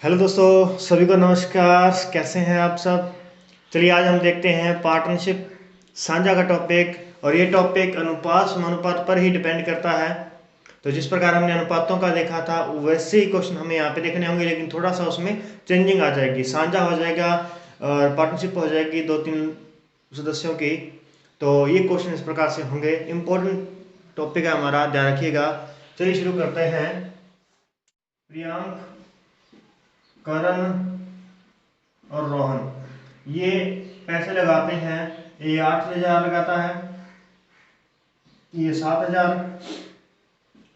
Hello दोस्तों, सभी को नमस्कार। कैसे हैं आप सब? चलिए आज हम देखते हैं पार्टनरशिप साझा का टॉपिक। और ये टॉपिक अनुपात समानुपात पर ही डिपेंड करता है। तो जिस प्रकार हमने अनुपातों का देखा था वैसे ही क्वेश्चन हमें यहाँ पे देखने होंगे, लेकिन थोड़ा सा उसमें चेंजिंग आ जाएगी। साझा हो जाएगा और पार्टनरशिप हो जाएगी दो तीन सदस्यों की। तो ये क्वेश्चन इस प्रकार से होंगे। इम्पोर्टेंट टॉपिक है हमारा, ध्यान रखिएगा। चलिए शुरू करते हैं। प्रियांक, करण और रोहन ये पैसे लगाते हैं। ये 8,000 लगाता है, ये 7,000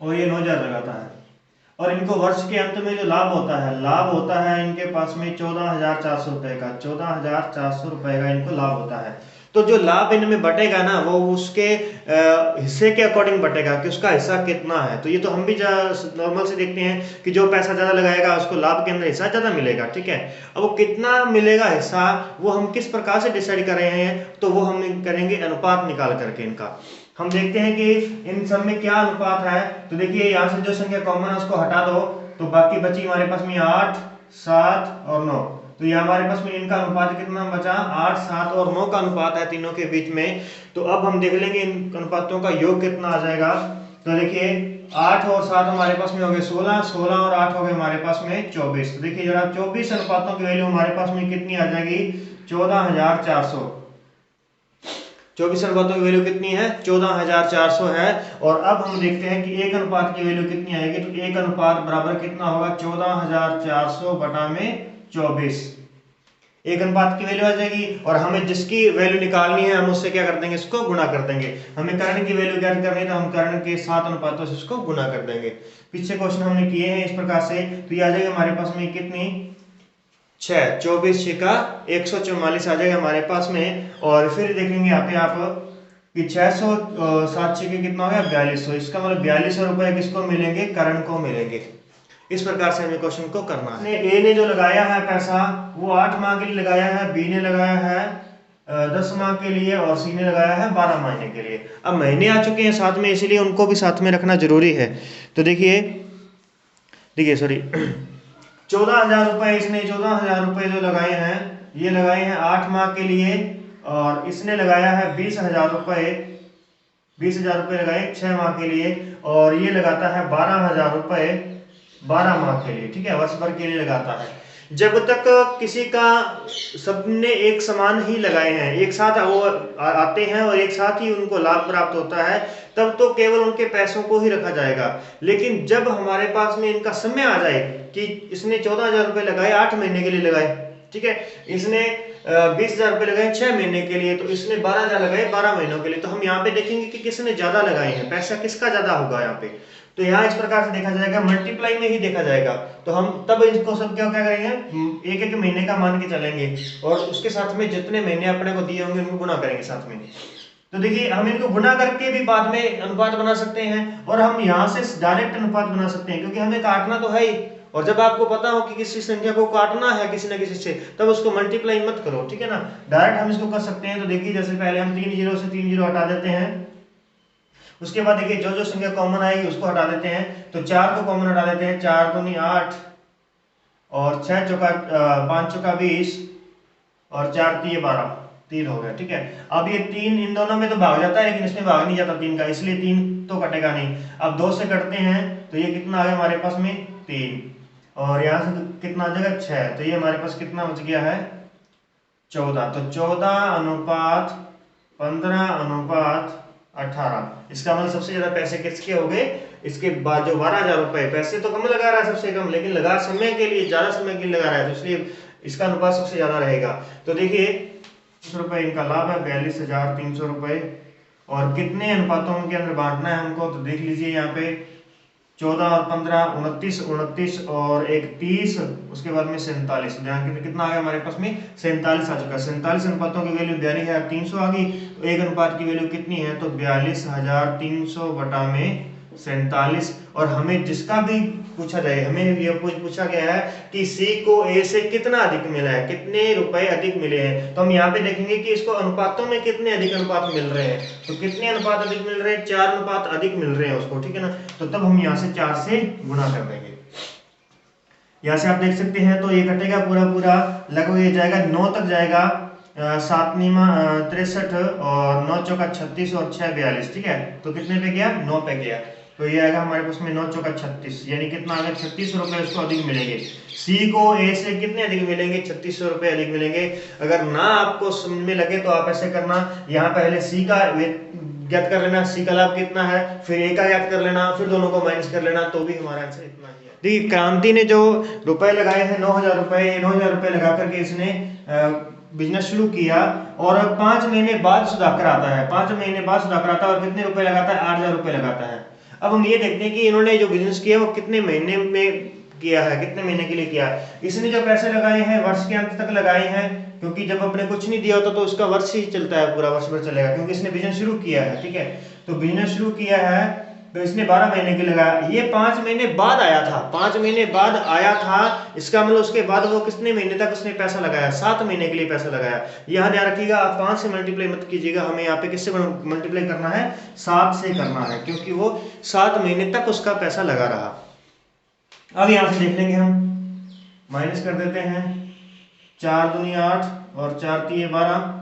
और ये 9,000 लगाता है। और इनको वर्ष के अंत में जो लाभ होता है इनके पास में 14,400 रुपए का। 14,400 रुपए का इनको लाभ होता है। तो जो लाभ इनमें बटेगा ना, वो उसके हिस्से के अकॉर्डिंग बटेगा कि उसका हिस्सा कितना है। तो ये तो हम भी नॉर्मल से देखते हैं कि जो पैसा ज्यादा लगाएगा उसको लाभ के अंदर हिस्सा ज्यादा मिलेगा, ठीक है। अब वो कितना मिलेगा हिस्सा, वो हम किस प्रकार से डिसाइड कर रहे हैं, तो वो हम करेंगे अनुपात निकाल करके इनका। हम देखते हैं कि इन सब में क्या अनुपात है। तो देखिए यहाँ से जो संख्या कॉमन है उसको हटा दो, तो बाकी बची हमारे पास में 8, 7 और 9। तो ये हमारे पास में इनका अनुपात कितना बचा? 8, 7 और 9 का अनुपात है तीनों के बीच में। तो अब हम देख लेंगे इन अनुपातों का योग कितना आ जाएगा। तो देखिए 8 और 7 हमारे पास में हो गए 16, 16 और 8 हो गए हमारे पास में 24। तो देखिए जरा 24 अनुपातों की वैल्यू हमारे पास में कितनी आ जाएगी? 14,400। 24 अनुपातों की वैल्यू कितनी है? 14,400 है। और अब हम देखते हैं कि एक अनुपात की वैल्यू कितनी आएगी। तो एक अनुपात बराबर कितना होगा? 14,400 बटा में 24। एक अनुपात की वैल्यू आ जाएगी। और हमें जिसकी वैल्यू निकालनी है हम उससे क्या कर देंगे? इसको गुणा कर देंगे। हमें कर्ण की वैल्यू ज्ञात करनी है तो हम कर्ण के 7 अनुपातों से इसको गुणा कर देंगे। पीछे क्वेश्चन हमने किए हैं इस प्रकार से। तो ये आ जाएगा हमारे पास में कितनी? 6, 24 छिका 144 आ जाएगा हमारे पास में। और फिर देखेंगे यहाँ पे आप कि 600 7 छिके कितना हो गया? 4200। इसका मतलब 4200 रुपए किसको मिलेंगे? करण को मिलेंगे। इस प्रकार से हमें क्वेश्चन को करना है। ए ने जो लगाया है पैसा वो 8 माह के लिए लगाया है, बी ने लगाया है 10 माह के लिए और सी ने लगाया है 12 महीने के लिए। अब महीने आ चुके हैं साथ में, इसलिए उनको भी साथ में रखना जरूरी है। तो देखिए देखिए सॉरी 14,000 रुपए इसने 14,000 रुपए जो लगाए हैं, ये लगाए हैं 8 माह के लिए। और इसने लगाया है 20,000 रुपए। 20,000 रुपए लगाए 6 माह के लिए। और ये लगाता है 12,000 रुपए 12 माह के लिए, ठीक है, वर्ष भर के लिए लगाता है। जब तक किसी का सबने एक समान ही लगाए हैं, एक साथ वो आते हैं और एक साथ ही उनको लाभ प्राप्त होता है, तब तो केवल उनके पैसों को ही रखा जाएगा। लेकिन जब हमारे पास में इनका समय आ जाए कि इसने 14,000 रुपए लगाए 8 महीने के लिए लगाए, ठीक है, इसने 20,000 रुपए लगाए 6 महीने के लिए, तो इसने 12,000 लगाए 12 महीनों के लिए, तो हम यहाँ पे देखेंगे कि किसने ज्यादा लगाए हैं, पैसा किसका ज्यादा होगा यहाँ पे। तो यहाँ इस प्रकार से देखा जाएगा, मल्टीप्लाई में ही देखा जाएगा। तो हम तब इसको सब क्या क्या करेंगे? एक एक महीने का मान के चलेंगे और उसके साथ में जितने महीने अपने को दिए होंगे उनको गुना करेंगे साथ में। तो देखिए हम इनको गुना करके भी बाद में अनुपात बना सकते हैं, और हम यहाँ से डायरेक्ट अनुपात बना सकते हैं, क्योंकि हमें काटना तो है ही। और जब आपको पता हो कि किसी संख्या को काटना है किसी न किसी से, तब उसको मल्टीप्लाई मत करो, ठीक है ना, डायरेक्ट हम इसको कर सकते हैं। तो देखिए जैसे पहले हम 3 जीरो से 3 जीरो हटा देते हैं। उसके बाद देखिए जो जो संख्या कॉमन आएगी उसको हटा देते हैं। तो 4 को कॉमन हटा देते हैं, 4 दूनी 8 और 6 चौका 5 चौका 20 और 4 तिये 12, 3 हो गया, ठीक है। अब ये 3 इन दोनों में तो भाग जाता है, लेकिन इसमें भाग नहीं जाता 3 का, इसलिए 3 तो कटेगा नहीं। अब 2 से कटते हैं तो ये कितना आ गया हमारे पास में? 3। और यहाँ से कितना आ जाएगा? 6। तो ये हमारे पास कितना बच गया है? 14। तो 14 अनुपात 15 अनुपात 18। इसका मतलब सबसे ज्यादा पैसे किसके हो गए? इसके बाद जो 12,000 रुपए, पैसे तो कम लगा रहा है सबसे कम, लेकिन लगा समय के लिए, ज्यादा समय के लिए लगा रहा है, तो इसलिए इसका अनुपात सबसे ज्यादा रहेगा। तो देखिए रुपए इनका लाभ है 42,300 रुपए। और कितने अनुपातों के अंदर बांटना है हमको? तो देख लीजिए यहाँ पे 14 और 15 29, 29 और एक 30, उसके बाद में 47। ध्यान कितना आ गया हमारे पास में? 47 आ चुका है। 47 अनुपातों की वैल्यू 42,300 आ गई। तो एक अनुपात की वैल्यू कितनी है? तो 42,300 बटा में 47। और हमें जिसका भी पूछा जाए, हमें यह पूछा गया है कि सी को ए से कितना अधिक मिला है, कितने रुपए अधिक मिले हैं, तो हम यहाँ पे देखेंगे कि इसको अनुपातों में कितने अधिक अनुपात मिल रहे हैं। तो कितने अनुपात अधिक मिल रहे हैं? 4 अनुपात अधिक मिल रहे हैं उसको, ठीक है ना। तो तब हम यहाँ से 4 से गुणा कर देंगे। यहाँ से आप देख सकते हैं तो ये कटेगा पूरा पूरा, लगभग ये जाएगा 9 तक जाएगा, 7 नीमा 63 और 9 चौका 36 और 6 42, ठीक है। तो कितने पे गया? 9 पे गया। तो ये आएगा हमारे पास में 9 चौका 36, यानी कितना आ गया? 3600 रुपये उसको अधिक मिलेंगे। सी को ए से कितने अधिक मिलेंगे? 3600 रुपये अधिक मिलेंगे। अगर ना आपको समझ में लगे तो आप ऐसे करना, यहाँ पहले सी का ज्ञात कर लेना, सी का लाभ कितना है, फिर ए का ज्ञात कर लेना, फिर दोनों को माइनस कर लेना, तो भी हमारा आंसर इतना ही है। देखिए क्रांति ने जो रुपए लगाए हैं 9000 रुपए, 9000 रुपए लगा करके इसने बिजनेस शुरू किया और 5 महीने बाद सुधाकर आता है, 5 महीने बाद सुधाकर आता है और कितने रुपए लगाता है? 8000 रुपए लगाता है। अब हम ये देखते हैं कि इन्होंने जो बिजनेस किया वो कितने महीने में किया है, कितने महीने के लिए किया है। इसने जो पैसे लगाए हैं वर्ष के अंत तक लगाए हैं, क्योंकि जब अपने कुछ नहीं दिया होता तो उसका वर्ष ही चलता है, पूरा वर्ष भर चलेगा, क्योंकि इसने बिजनेस शुरू किया है, ठीक है। तो बिजनेस शुरू किया है तो इसने 12 महीने के लगाया, ये 5 महीने बाद आया था, 5 महीने बाद आया था, इसका मतलब उसके बाद वो कितने महीने तक उसने पैसा लगाया? 7 महीने के लिए पैसा लगाया। यहाँ ध्यान रखिएगा, आप 5 से मल्टीप्लाई मत कीजिएगा, हमें यहाँ पे किससे मल्टीप्लाई करना है? 7 से करना है, क्योंकि वो 7 महीने तक उसका पैसा लगा रहा। अब यहाँ से देख लेंगे हम, माइनस कर देते हैं, 4 दूनी 8 और 4 तीय 12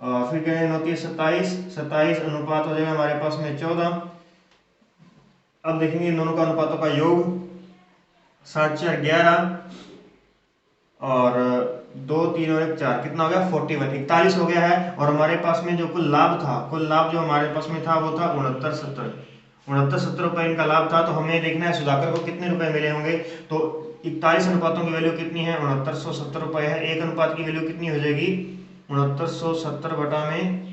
और फिर कहेंगे 9 तीय 27, 27 अनुपात हो जाएगा हमारे पास में 14। अब देखेंगे इन दोनों का अनुपातों का योग, 7 4 11 और 2 3 और 1 4, कितना हो गया? 41, 41 हो गया है। और हमारे पास में जो कुल लाभ था, कुल लाभ जो हमारे पास में था वो था 69 रुपए इनका लाभ था। तो हमें देखना है सुधाकर को कितने रुपए मिले होंगे। तो 41 अनुपातों की वैल्यू कितनी है? 6970 रुपए है। एक अनुपात की वैल्यू कितनी हो जाएगी? 6970 बटा में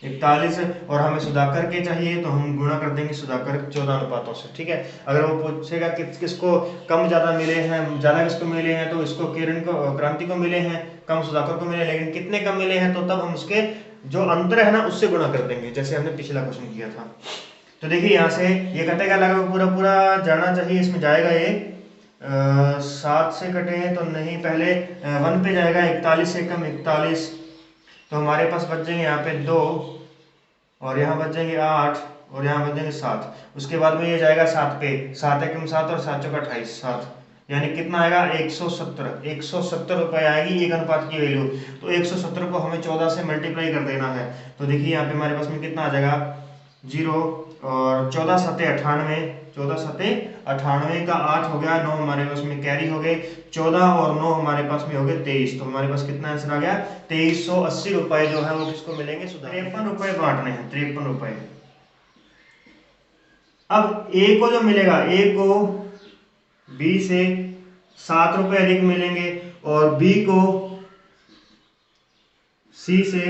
41, और हमें सुधाकर के चाहिए तो हम गुणा कर देंगे सुधाकर 14 अनुपातों से, ठीक है। अगर वो पूछेगा कि किसको कम ज्यादा मिले हैं, ज्यादा किसको मिले हैं, तो इसको किरण को क्रांति को मिले हैं, कम सुधाकर को मिले, लेकिन कितने कम मिले हैं तो तब हम उसके जो अंतर है ना उससे गुणा कर देंगे, जैसे हमने पिछला क्वेश्चन किया था। तो देखिए यहाँ से ये कटेगा, लगभग पूरा पूरा जाना चाहिए, इसमें जाएगा ये 7 से कटे तो नहीं, पहले 1 पे जाएगा, 41 से कम 41, तो हमारे पास बच जाएंगे यहाँ पे 2 और यहाँ बच जाएंगे 8 और यहाँ बच जाएंगे 7। उसके बाद में ये जाएगा 7 पे, 7 एकम 7 और 7 चौका 28, 7, यानी कितना आएगा? 170 रुपए आएगी एक अनुपात की वैल्यू। तो 170 को हमें 14 से मल्टीप्लाई कर देना है। तो देखिए यहाँ पे हमारे पास में कितना आ जाएगा? 0 और 14 सत्ते 98, 14 सत्ते 98 का 8 हो गया, 9 हमारे पास में कैरी हो गए, 14 और 9 हमारे पास में हो गए 23। तो हमारे पास कितना आंसर आ गया? 2380 रुपए जो है वो किसको मिलेंगे? 53 रुपए बांटने हैं, 53 रुपए। अब ए को जो मिलेगा, ए को बी से 7 रुपए अधिक मिलेंगे और बी को सी से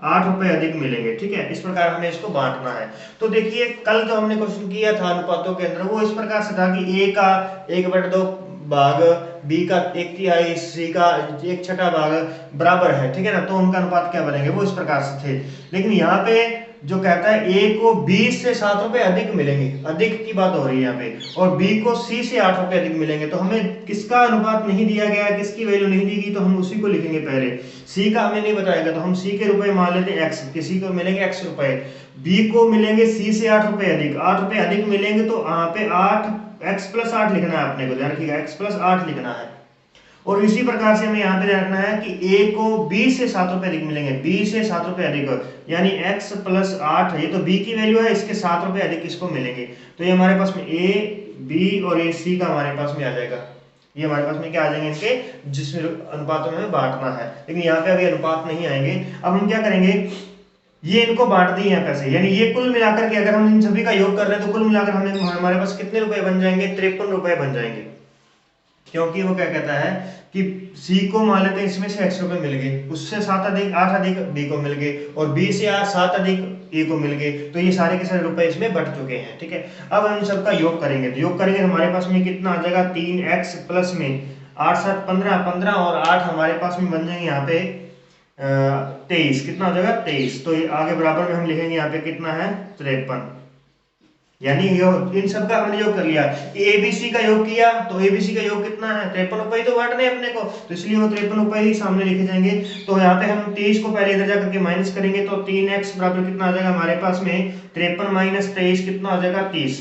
8 रुपए अधिक मिलेंगे, ठीक है। इस प्रकार हमें इसको बांटना है। तो देखिए कल जो हमने क्वेश्चन किया था अनुपातों के अंदर, वो इस प्रकार से था कि ए का 1/2 भाग, बी का 1/3, सी का 1/6 भाग बराबर है, ठीक है ना। तो उनका अनुपात क्या बनेंगे, वो इस प्रकार से थे। लेकिन यहाँ पे जो कहता है ए को बी से 7 रुपए अधिक मिलेंगे, अधिक की बात हो रही है यहाँ पे, और बी को सी से 8 रुपए अधिक मिलेंगे। तो हमें किसका अनुपात नहीं दिया गया, किसकी वैल्यू नहीं दी गई, तो हम उसी को लिखेंगे पहले। सी का हमें नहीं बताएगा तो हम सी के रुपए मान लेते हैं x, किसी को मिलेंगे x रुपए, बी को मिलेंगे सी से 8 रुपए अधिक, 8 रुपए अधिक मिलेंगे तो यहाँ पे 8 x + 8 लिखना है अपने को, ध्यान रखिएगा x + 8 लिखना है। और इसी प्रकार से हमें यहाँ पे रखना है कि a को b से 7 रुपए अधिक मिलेंगे, b से 7 रुपए अधिक, यानी x + 8, ये तो b की वैल्यू है, इसके 7 रुपए अधिक इसको मिलेंगे। तो ये हमारे पास में a, b और a, c का हमारे पास में आ जाएगा। ये हमारे पास में क्या आ जाएंगे इनके, जिसमें अनुपातों में बांटना है। लेकिन यहाँ पे अभी अनुपात नहीं आएंगे। अब हम क्या करेंगे, ये इनको बांट दिए हैं पैसे, यानी ये कुल मिलाकर के अगर हम इन सभी का योग कर रहे हैं तो कुल मिलाकर हमारे पास कितने रुपए बन जाएंगे? 53 रुपए बन जाएंगे। क्योंकि वो क्या कहता है कि सी को मान लेते हैं इसमें से x रुपए मिल गए, उससे 7 अधिक 8 अधिक बी को मिल गए, और बी से 7 अधिक ए को मिल गए। तो ये सारे के सारे रुपए इसमें बढ़ चुके हैं, ठीक है। अब हम सबका योग करेंगे, तो योग करेंगे हमारे पास में कितना आ जाएगा? 3x प्लस में 8 7 15, 15 और 8 हमारे पास में बन जाएंगे यहाँ पे 23, कितना हो जाएगा? 23। तो ये आगे बराबर में हम लिखेंगे यहाँ पे कितना है? 53। यानी इन सब का हमने योग कर लिया, एबीसी का योग किया, तो एबीसी का योग कितना है? 53 रुपए तो बांटने अपने को, तो इसलिए वो 53 रुपए ही सामने लिखे जाएंगे। तो यहाँ पे हम 23 को पहले इधर जाकर के माइनस करेंगे, तो 3x बराबर कितना आ जाएगा हमारे पास में? 53 - 23 कितना हो जाएगा? 30।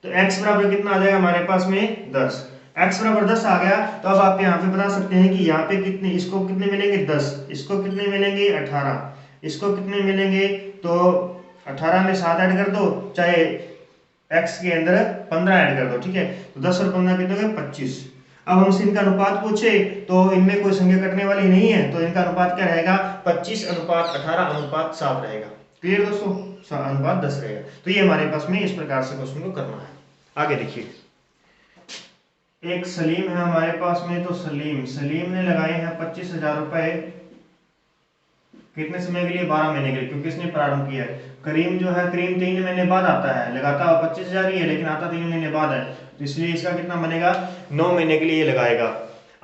तो x बराबर कितना आ जाएगा हमारे पास में 10। x बराबर 10 आ गया तो अब आप यहाँ पे बता सकते हैं कि यहाँ पे कितने, इसको कितने मिलेंगे 10, इसको कितने मिलेंगे 18, इसको कितने मिलेंगे, तो 18 में 7 ऐड कर दो, चाहे x के अंदर 15 ऐड कर दो, ठीक है। तो 10 और 15 कितने हो गए 25। अब हमसे इनका अनुपात पूछे तो इनमें कोई संख्या कटने वाली नहीं है, तो इनका अनुपात क्या रहेगा 25:18:7 रहेगा। क्लियर दोस्तों, अनुपात 10 रहेगा। तो ये हमारे पास में इस प्रकार से क्वेश्चन को करना है। आगे देखिए, एक सलीम है हमारे पास में, तो सलीम ने लगाए हैं 25,000 रुपए, कितने समय के लिए 12 महीने के लिए, क्योंकि इसने प्रारंभ किया है। करीम जो है, करीम 3 महीने बाद आता है, लगाता हुआ 25,000 ही है लेकिन आता 3 महीने बाद है, तो इसलिए इसका कितना बनेगा 9 महीने के लिए लगाएगा।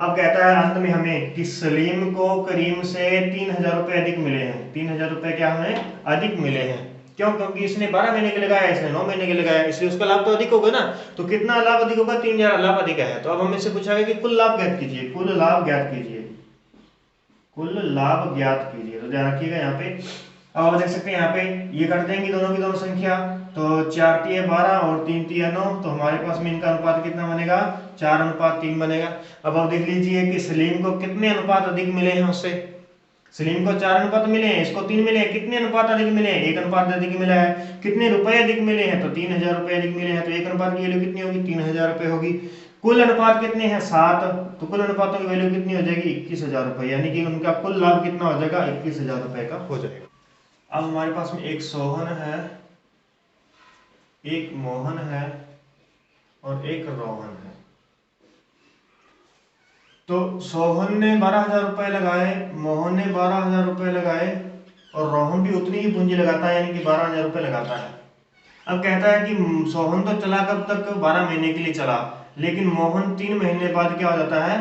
अब कहता है अंत में हमें कि सलीम को करीम से 3,000 रुपए अधिक मिले हैं। 3,000 रुपए क्या हमें अधिक मिले हैं, क्यों? क्योंकि इसने 12 महीने के लगाया, इसने 9 महीने के लगाया, इसलिए उसका लाभ तो अधिक होगा ना। तो कितना लाभ अधिक होगा, 3,000 लाभ अधिक है। तो अब हमें से पूछा गया कि कुल लाभ ज्ञात कीजिए, कुल लाभ ज्ञात कीजिए, कुल लाभ ज्ञात कीजिए। तो ध्यान रखिएगा यहाँ पे, अब आप देख सकते हैं यहाँ पे ये कर देंगे दोनों की दोनों संख्या, तो 4 तिया 12 और 3 तिया 9, तो हमारे पास में इनका अनुपात कितना बनेगा 4:3 बनेगा। अब आप देख लीजिए कि सलीम को कितने अनुपात अधिक मिले हैं उससे, सलीम को 4 अनुपात मिले हैं, इसको 3 मिले हैं, कितने अनुपात अधिक मिले हैं 1 अनुपात अधिक मिला है। कितने रुपए अधिक मिले हैं, तो 3,000 रुपए अधिक मिले हैं, तो 1 अनुपात की वैल्यू कितनी होगी 3,000 रुपए होगी। कुल अनुपात कितने हैं 7, तो कुल अनुपातों की वैल्यू कितनी हो जाएगी 21,000 रुपए, यानी कि उनका कुल लाभ कितना हो जाएगा 21,000 रुपए का हो जाएगा। अब हमारे पास में एक सोहन है, एक मोहन है और एक रोहन है। तो सोहन ने 12,000 रुपए लगाए, मोहन ने 12,000 रुपए लगाए और रोहन भी उतनी ही पूंजी लगाता है, यानी कि 12,000 रुपए लगाता है। अब कहता है कि सोहन तो चला कब तक 12 महीने के लिए चला, लेकिन मोहन 3 महीने बाद क्या हो जाता है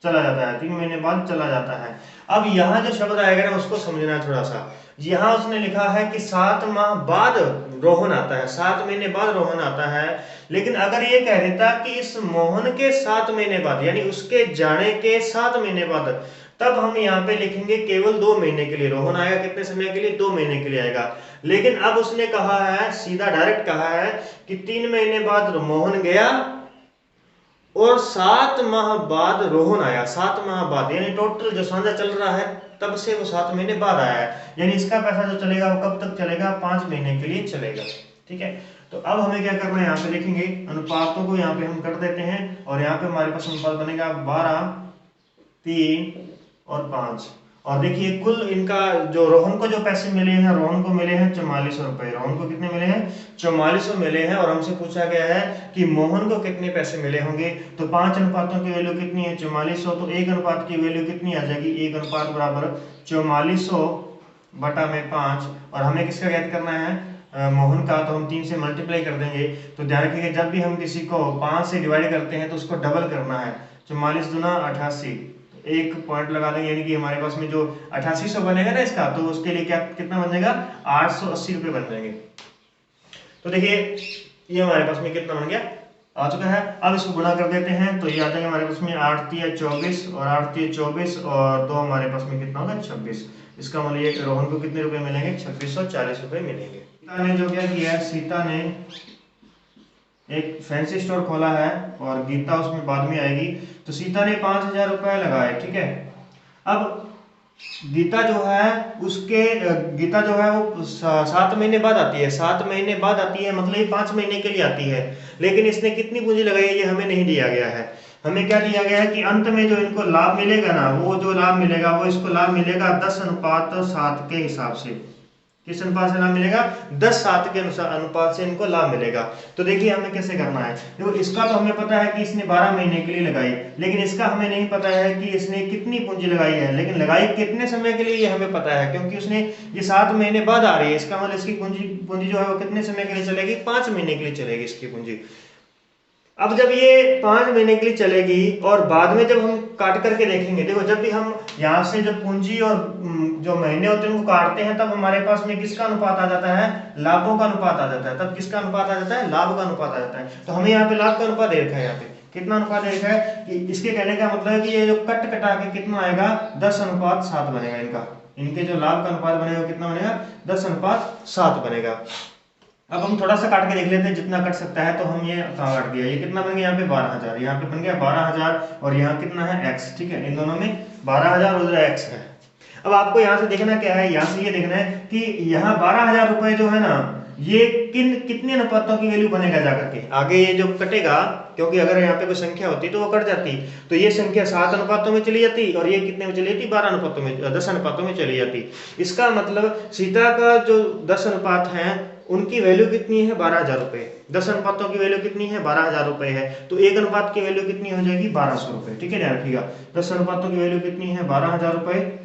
चला जाता है, 3 महीने बाद चला जाता है। अब यहाँ जो शब्द आएगा ना उसको समझना है थोड़ा सा। यहाँ उसने लिखा है कि 7 माह बाद रोहन आता है, 7 महीने बाद रोहन आता है, लेकिन अगर ये कह देता कि इस मोहन के 7 महीने बाद, यानी उसके जाने के 7 महीने बाद, तब हम यहाँ पे लिखेंगे केवल 2 महीने के लिए रोहन आएगा। कितने समय के लिए 2 महीने के लिए आएगा। लेकिन अब उसने कहा है, सीधा डायरेक्ट कहा है कि 3 महीने बाद मोहन गया और 7 माह बाद रोहन आया। 7 माह बाद, यानी टोटल जो सांझा चल रहा है तब से वो 7 महीने बाद आया है, यानी इसका पैसा जो चलेगा वो कब तक चलेगा 5 महीने के लिए चलेगा। ठीक है, तो अब हमें क्या करना है, यहाँ पे लिखेंगे अनुपातों को यहाँ पे हम कर देते हैं और यहाँ पे हमारे पास अनुपात बनेगा 12, 3 और 5। और देखिए कुल इनका जो रोहन को जो पैसे मिले हैं, रोहन को मिले हैं 4400 रुपए। रोहन को कितने मिले हैं 4400 मिले हैं। और हमसे पूछा गया है कि मोहन को कितने पैसे मिले होंगे। तो 5 अनुपातों की वैल्यू कितनी है 4400, तो 1 अनुपात की वैल्यू कितनी आ जाएगी 1 अनुपात बराबर 4400 बटा में 5। और हमें किसका ज्ञात करना है मोहन का, तो हम 3 से मल्टीप्लाई कर देंगे। तो ध्यान रखिएगा जब भी हम किसी को 5 से डिवाइड करते हैं तो उसको डबल करना है। 44 दूना 88, एक पॉइंट लगा देंगे, यानी कि हमारे पास में जो 8800 बनेगा ना इसका, तो उसके लिए क्या कितना बन जाएगा 880 रुपए बन जाएंगे। तो देखिए ये हमारे पास में कितना बन गया आ चुका है। अब इसको गुणा कर देते हैं तो ये आ जाएगा हमारे पास में 8 तिया 24 और 8 तिया 24 और 2 हमारे पास में कितना होगा 26। इसका मतलब ये रोहन को कितने रुपए मिलेंगे 2640 रुपए मिलेंगे। सीता ने जो क्या किया है, सीता ने एक फैंसी स्टोर खोला है और गीता उसमें बाद में आएगी। तो सीता ने 5,000 रुपए लगाए, ठीक है। अब गीता जो है गीता जो है वो 7 महीने बाद आती है, 7 महीने बाद आती है, मतलब ये 5 महीने के लिए आती है। लेकिन इसने कितनी पूंजी लगाई है ये हमें नहीं दिया गया है। हमें क्या दिया गया है कि अंत में जो इनको लाभ मिलेगा ना, वो जो लाभ मिलेगा वो इसको लाभ मिलेगा 10:7 के हिसाब से। किस अनुपात से लाभ मिलेगा 10:7 के अनुपात से इनको लाभ मिलेगा। तो देखिए हमें कैसे करना है, देखो इसका तो हमें पता है कि इसने 12 महीने के लिए लगाई, लेकिन इसका हमें नहीं पता है कि इसने कितनी पूंजी लगाई है। लेकिन लगाई कितने समय के लिए ये हमें पता है, क्योंकि उसने ये 7 महीने बाद आ रही है। इसका मतलब इसकी पूंजी जो है वो कितने समय के लिए चलेगी 5 महीने के लिए चलेगी इसकी पूंजी। अब जब ये 5 महीने के लिए चलेगी और बाद में जब हम काट करके देखेंगे, देखो जब भी हम यहाँ से जब पूंजी और जो महीने होते हैं उनको काटते हैं तब हमारे पास में किसका अनुपात आ जाता है लाभों का अनुपात आ जाता है। तब किसका अनुपात आ जाता है लाभ का अनुपात आ जाता है। तो हमें यहाँ पे लाभ का अनुपात दे रखा है, यहाँ पे कितना अनुपात दे रखा है कि इसके कहने का मतलब है कि ये जो कट कटा के कितना आएगा 10:7 बनेगा। इनके जो लाभ का अनुपात बनेगा कितना बनेगा 10:7 बनेगा। अब हम थोड़ा सा काट के देख लेते हैं जितना कट सकता है। तो हम ये कहाँ काट दिया, ये कितना बन गया यहाँ पे 12,000, यहाँ पे बन गया 12,000 और यहाँ कितना है x, ठीक है। इन दोनों में 12,000 और उधर x है। अब आपको यहाँ से देखना क्या है, यहाँ से ये देखना है कि यहाँ 12,000 रुपए जो है ना, ये कितने अनुपातों की वैल्यू बनेगा जाकर के आगे ये जो कटेगा, क्योंकि अगर यहाँ पे कोई संख्या होती तो वो कट जाती, तो ये संख्या 7 अनुपातों में चली जाती और ये कितने में चली जाती, 12 अनुपातों में, 10 अनुपातों में चली जाती। इसका मतलब सीता का जो 10 अनुपात है उनकी वैल्यू कितनी है, 12,000 रुपए। 10 अनुपातों की वैल्यू कितनी है, 12,000 रुपए है। तो एक अनुपात की वैल्यू कितनी हो जाएगी, 1200 रुपए, ठीक है, ध्यान रखिएगा। 10 अनुपातों की वैल्यू कितनी है, 12,000 रुपए।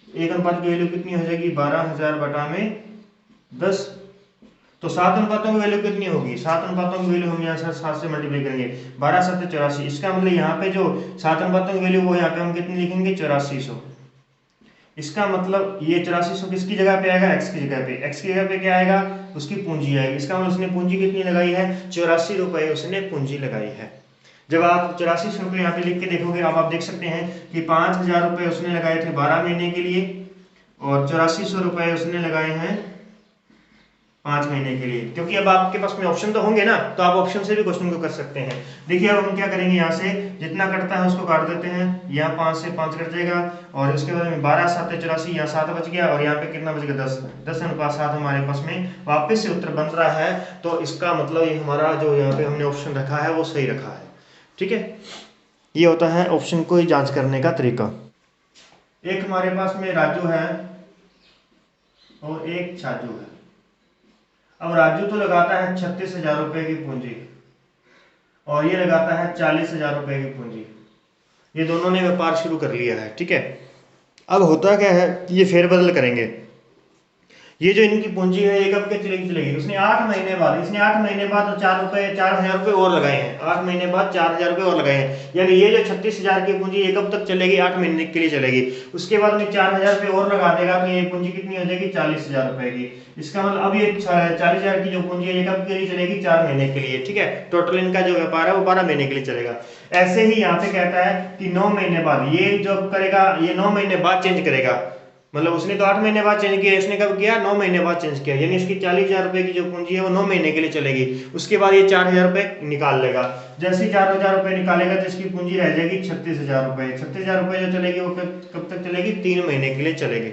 एक अनुपात की वैल्यू कितनी हो जाएगी, 12,000 बटा में 10। तो 7 अनुपातों की वैल्यू कितनी होगी, 7 अनुपातों की वैल्यू हम यहाँ से 7 से मल्टीप्लाई करेंगे, 12 7 84। इसका मतलब यहाँ पे जो 7 अनुपातों की वैल्यू वो यहाँ पे हम कितनी लिखेंगे, 8400। इसका मतलब ये 8400 किसकी जगह पे आएगा, x की जगह पे। x की जगह पे क्या आएगा, उसकी पूंजी आएगी। इसका मतलब उसने पूंजी कितनी लगाई है, 84 रुपए उसने पूंजी लगाई है। जब आप 8400 रुपये यहाँ पे लिख के देखोगे, अब आप देख सकते हैं कि 5,000 रुपये उसने लगाए थे 12 महीने के लिए और 8400 रुपये उसने लगाए हैं 5 महीने के लिए। क्योंकि अब आपके पास में ऑप्शन तो होंगे ना, तो आप ऑप्शन से भी क्वेश्चन को कर सकते हैं। देखिए अब हम क्या करेंगे, यहाँ से जितना कटता है उसको काट देते हैं। यहाँ 5 से 5 कट जाएगा और उसके बाद में 12 7 84, यहाँ 7 बच गया और यहाँ पे कितना बच गया, 10। 10 अनुपात 7 हमारे पास में वापस से उत्तर बन रहा है। तो इसका मतलब ये हमारा जो यहाँ पे हमने ऑप्शन रखा है वो सही रखा है, ठीक है। ये होता है ऑप्शन को जांच करने का तरीका। एक हमारे पास में राजू है और एक छाजू है। अब राजू तो लगाता है 36,000 रुपए की पूंजी और ये लगाता है 40,000 रुपए की पूंजी। ये दोनों ने व्यापार शुरू कर लिया है, ठीक है। अब होता क्या है, ये फेरबदल करेंगे। ये जो इनकी पूंजी है ये कब के चलेगी, उसने 8 महीने बाद, इसने 8 महीने बाद 4,000 रुपए और लगाए हैं। 8 महीने बाद 4,000 रुपए और लगाए हैं, यानी ये जो 36,000 की पूंजी ये कब तक चलेगी, 8 महीने के लिए चलेगी। उसके बाद में 4,000 रुपए और लगा देगा तो ये पूंजी कितनी हो जाएगी, 40,000 रुपए की। इसका मतलब अब ये 40,000 की जो पूंजी है ये कब के लिए चलेगी, 4 महीने के लिए, ठीक है। टोटल इनका जो व्यापार है वो 12 महीने के लिए चलेगा। ऐसे ही यहाँ पे कहता है कि 9 महीने बाद ये जो करेगा, ये 9 महीने बाद चेंज करेगा। मतलब उसने तो 8 महीने बाद चेंज किया, इसने कब किया, 9 महीने बाद चेंज किया। यानी इसकी 40,000 रुपए की जो पूंजी है वो 9 महीने के लिए चलेगी। उसके बाद ये 4,000 रुपए निकाल लेगा। जैसे ही 4,000 रुपए निकालेगा तो इसकी पूंजी रह जाएगी 36,000 रुपए। 36,000 रुपए जो चलेगी वो कब तक चलेगी, 3 महीने के लिए चलेगी।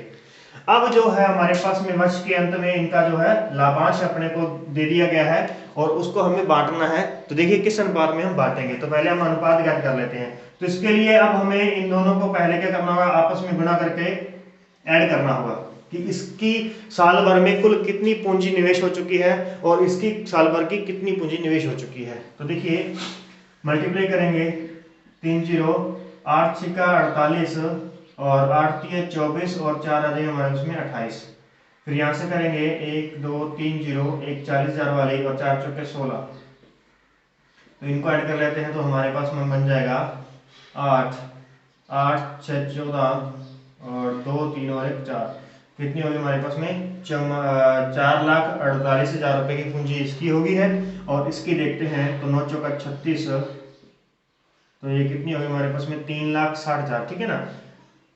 अब जो है हमारे पास में वर्ष के अंत में इनका जो है लाभांश अपने को दे दिया गया है और उसको हमें बांटना है। तो देखिए किस अनुपात में हम बांटेंगे। तो पहले हम अनुपात ज्ञात कर लेते हैं। तो इसके लिए अब हमें इन दोनों को पहले क्या करना होगा, आपस में गुणा करके ऐड करना होगा कि इसकी साल भर में कुल कितनी पूंजी निवेश हो चुकी है और इसकी साल भर की कितनी पूंजी निवेश हो चुकी है। तो देखिए मल्टीप्लाई करेंगे, 3 0 8 6 48 और 8 3 24 और 4 आ जाएगा हमारे उसमें 28। फिर यहाँ से करेंगे 1 2 3 0 एक 40,000 वाली और 4 चौके 16। तो इनको ऐड कर लेते हैं तो हमारे पास में बन जाएगा 8 8 6 14 और 2 3 और 1 4। कितनी होगी हमारे पास में, 4,48,000 रुपए की पूंजी इसकी होगी है। और इसकी देखते हैं तो 9 चौका 36, तो ये कितनी होगी हमारे पास में 3,60,000, ठीक है ना।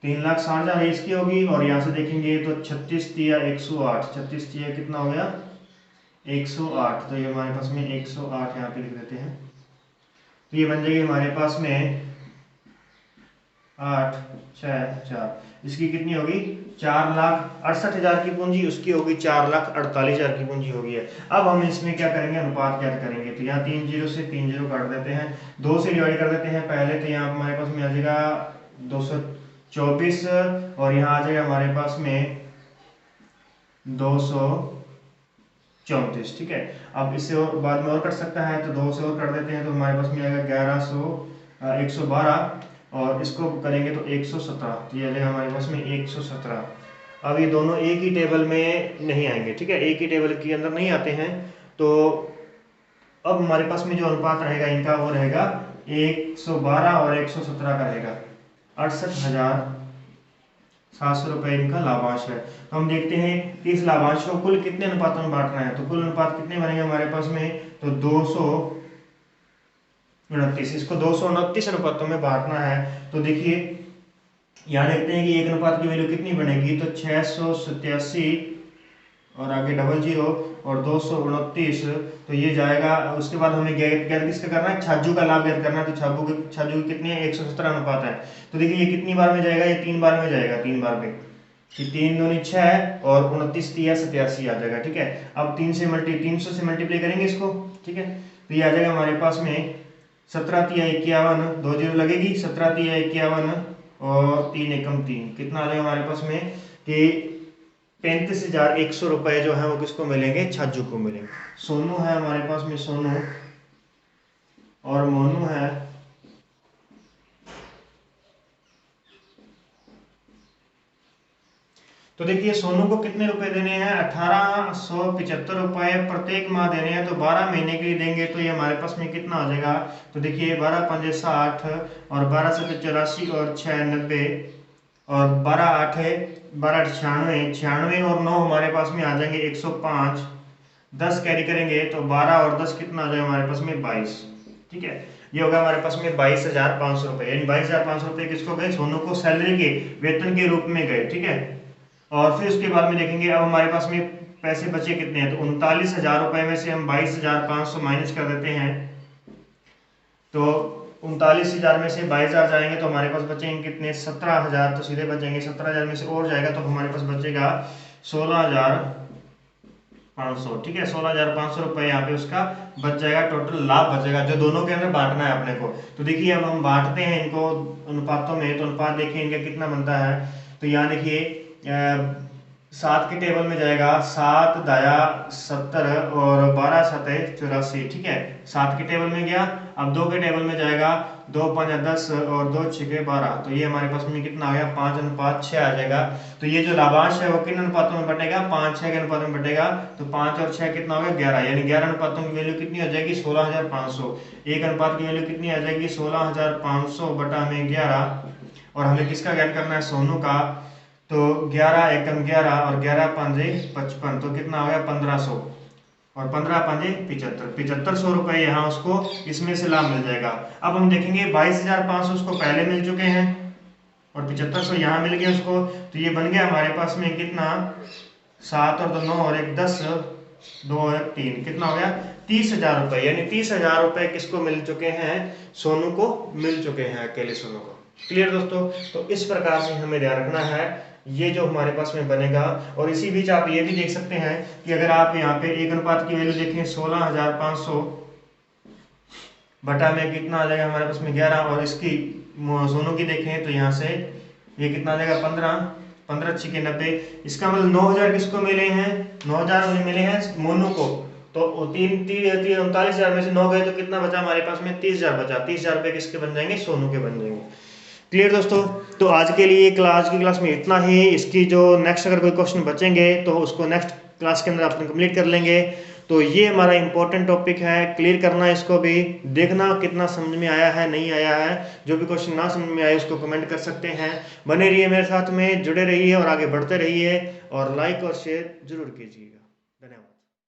3,60,000 इसकी होगी। और यहाँ से देखेंगे तो 36 तिया 108, 36 तिया कितना हो गया 108। तो ये हमारे पास में 108 यहाँ पे लिख देते हैं। तो ये बन जाएगी हमारे पास में 8 6 4। इसकी कितनी होगी 4,68,000 की पूंजी, उसकी होगी 4,48,000 की पूंजी होगी है। अब हम इसमें क्या करेंगे, अनुपात ज्ञात करेंगे। तो यहाँ 3 0 से 3 0 काट देते हैं, 2 से डिवाइड कर देते हैं पहले। तो यहाँ हमारे पास में आ जाएगा 224 और यहाँ आ जाएगा हमारे पास में 234, ठीक है। अब इससे और बाद में और कट सकता है तो 2 से और कर देते हैं तो हमारे पास में आएगा 112 और इसको करेंगे तो 117। तो ये आ जाएगा हमारे पास में 117। अब ये दोनों एक ही टेबल में नहीं आएंगे, ठीक है, एक ही टेबल के अंदर नहीं आते हैं। तो अब हमारे पास में जो अनुपात रहेगा इनका वो रहेगा 112 और 117 का रहेगा। 68,700 रुपये इनका लाभांश है। तो हम देखते हैं कि इस लाभांश को कुल कितने अनुपातों में बांटना है। तो कुल अनुपात कितने बनेंगे हमारे पास में, तो 229। इसको 229 अनुपातों में बांटना है। तो देखिए यहाँ देखते हैं कि एक अनुपात की वैल्यू कितनी बनेगी, तो 687 और आगे 00 और 229, तो ये जाएगा। उसके बाद हमें ज्ञात किसका करना है, छाजू का लाभ ज्ञात करना है। तो छाजू की कितनी है, 117 अनुपात है। तो देखिए ये कितनी बार में जाएगा, ये 3 बार में जाएगा, 3 बार में, कि 3 दूनी 6 है और 29 तिया 87 आ जाएगा। ठीक है, अब 300 से मल्टीप्लाई करेंगे इसको। ठीक है, तो ये आ जाएगा हमारे पास में 17 तिया 51, 2 जीरो लगेगी, 17 तिया 51 और 3 एकम 3, कितना आ जाएगा हमारे पास में कि 35,100 रुपए जो है वो किसको मिलेंगे, छाजू को मिलेंगे। सोनू है हमारे पास में, सोनू और मोनू है। तो देखिए सोनू को कितने रुपए देने हैं, 1875 रुपए प्रत्येक माह देने हैं। तो 12 महीने के लिए देंगे तो ये हमारे पास में कितना आ जाएगा। तो देखिए 12 पंजे 60 और 12 से 84 और 6 90 और 12 8 है 12 96 और 9 हमारे पास में आ जाएंगे 105। 10 कैरी करेंगे तो 12 और 10 कितना आ जाएगा हमारे पास में 22। ठीक है, ये होगा हमारे पास में 22,500 रुपए, यानी 22,500 रुपए किसको गए, सोनू को सैलरी के वेतन के रूप में गए। ठीक है, और फिर उसके बाद में देखेंगे अब हमारे पास में पैसे बचे कितने हैं। तो 39,000 रुपए में से हम 22,500 माइनस कर देते हैं। तो 39,000 में से 22,000 जाएंगे तो हमारे पास बचेंगे कितने, 17,000। तो सीधे बचेंगे 17,000 में से और जाएगा तो हमारे पास बचेगा 16,500। ठीक है, 16,500 रुपए यहाँ पे उसका बच जाएगा, टोटल लाभ बचेगा जो दोनों के अंदर बांटना है अपने को। तो देखिए अब हम बांटते हैं इनको अनुपातों में, तो अनुपात देखिए इनका कितना बनता है। तो यहाँ देखिए 7 के टेबल में जाएगा 7 दाया 70 और 12 सतह 84। ठीक है, 7 के टेबल में गया। अब 2 के टेबल में जाएगा 2 5 10 और 2 6 12। तो ये हमारे पास में कितना आ गया, 5:6 आ जाएगा। तो ये जो लाभांश है वो किन अनुपातों में बटेगा, 5-6 के अनुपात में बटेगा। तो 5 और 6 कितना होगा, 11, यानी 11 अनुपातों की वैल्यू कितनी हो जाएगी, 16,500। एक अनुपात की वैल्यू कितनी आ जाएगी, 16,500 बटा में 11। और हमें किसका ज्ञात करना है, सोनू का। तो 11 एकम 11 और 11 पंजे 55, तो कितना हो गया 1,500 और 15 पंजे 75 रुपए यहाँ उसको इसमें से लाभ मिल जाएगा। अब हम देखेंगे 22,500 उसको पहले मिल चुके हैं और 7500 यहाँ मिल गया उसको। तो ये बन गया हमारे पास में कितना, 7 और 2 9 और 1 10, 2 और 1 3, कितना हो गया 30,000 रुपए। यानी 30,000 रुपए किसको मिल चुके हैं, सोनू को मिल चुके हैं, अकेले सोनू को। क्लियर दोस्तों, तो इस प्रकार से हमें ध्यान रखना है ये जो हमारे पास में बनेगा। और इसी बीच आप ये भी देख सकते हैं कि अगर आप यहाँ पे एक अनुपात की वैल्यू देखें 16,500 बटा में कितना आ जाएगा हमारे पास में 11, और इसकी सोनू की देखें तो यहाँ से ये कितना आ जाएगा 15 6 90। इसका मतलब 9,000 किसको मिले हैं, 9,000 मिले हैं मोनू को। तो 39,000 में से 9 गए तो कितना बचा हमारे पास में, 30,000 बचा। 30,000 रुपए किसके बन जाएंगे, सोनू के बन जाएंगे। क्लियर दोस्तों, तो आज के लिए आज की क्लास में इतना ही। इसकी जो नेक्स्ट अगर कोई क्वेश्चन बचेंगे तो उसको नेक्स्ट क्लास के अंदर अपन कंप्लीट कर लेंगे। तो ये हमारा इंपॉर्टेंट टॉपिक है, क्लियर करना है इसको भी, देखना कितना समझ में आया है नहीं आया है। जो भी क्वेश्चन ना समझ में आए उसको कमेंट कर सकते हैं। बने रहिए मेरे साथ में, जुड़े रहिए और आगे बढ़ते रहिए, और लाइक और शेयर जरूर कीजिएगा।